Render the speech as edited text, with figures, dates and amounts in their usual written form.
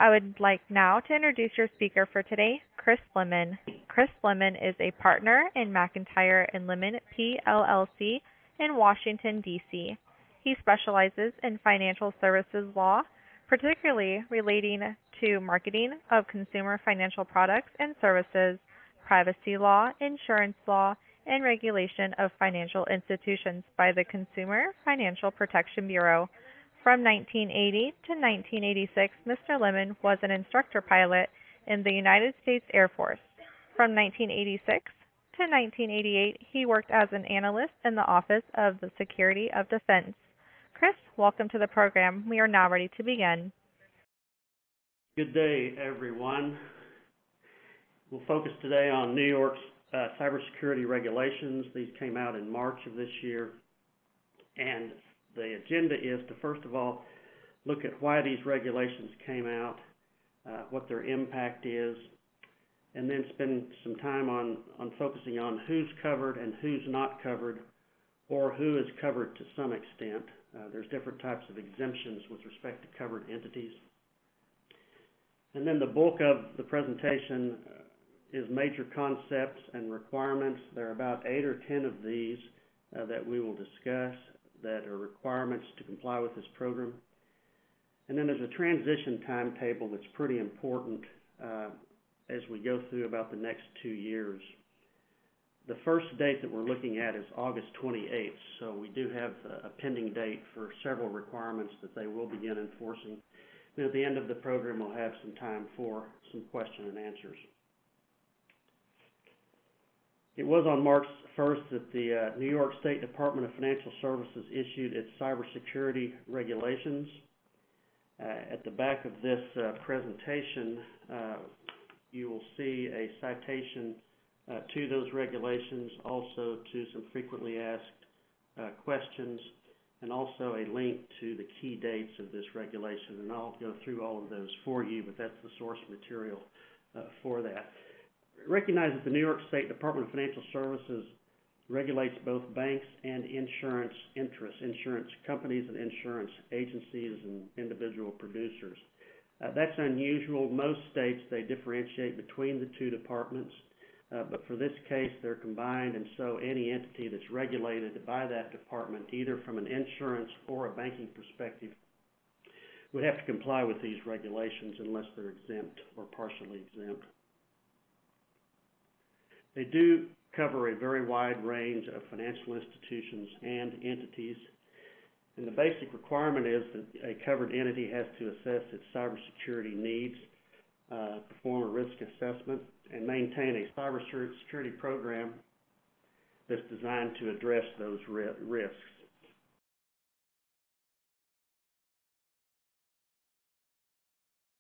I would like now to introduce your speaker for today, Chrys Lemon. Chrys Lemon is a partner in McIntyre and Lemon PLLC in Washington, D.C. He specializes in financial services law, particularly relating to marketing of consumer financial products and services, privacy law, insurance law, and regulation of financial institutions by the Consumer Financial Protection Bureau. From 1980 to 1986, Mr. Lemon was an instructor pilot in the United States Air Force. From 1986 to 1988, he worked as an analyst in the Office of the Secretary of Defense. Chrys, welcome to the program. We are now ready to begin. Good day, everyone. We'll focus today on New York's cybersecurity regulations. These came out in March of this year, and the agenda is to first of all look at why these regulations came out, what their impact is, and then spend some time on focusing on who's covered and who's not covered, or who is covered to some extent. There's different types of exemptions with respect to covered entities. And then the bulk of the presentation is major concepts and requirements. There are about 8 or 10 of these that we will discuss that are requirements to comply with this program. And then there's a transition timetable that's pretty important as we go through about the next 2 years. The first date that we're looking at is August 28th, so we do have a pending date for several requirements that they will begin enforcing. And at the end of the program, we'll have some time for some question and answers. It was on March 1st that the New York State Department of Financial Services issued its cybersecurity regulations. At the back of this presentation, you will see a citation to those regulations, also to some frequently asked questions, and also a link to the key dates of this regulation. And I'll go through all of those for you, but that's the source material for that. Recognize that the New York State Department of Financial Services regulates both banks and insurance interests, insurance companies and insurance agencies and individual producers. That's unusual. Most states, they differentiate between the two departments, but for this case, they're combined, and so any entity that's regulated by that department, either from an insurance or a banking perspective, would have to comply with these regulations unless they're exempt or partially exempt. They do cover a very wide range of financial institutions and entities, and the basic requirement is that a covered entity has to assess its cybersecurity needs, perform a risk assessment, and maintain a cybersecurity program that's designed to address those risks.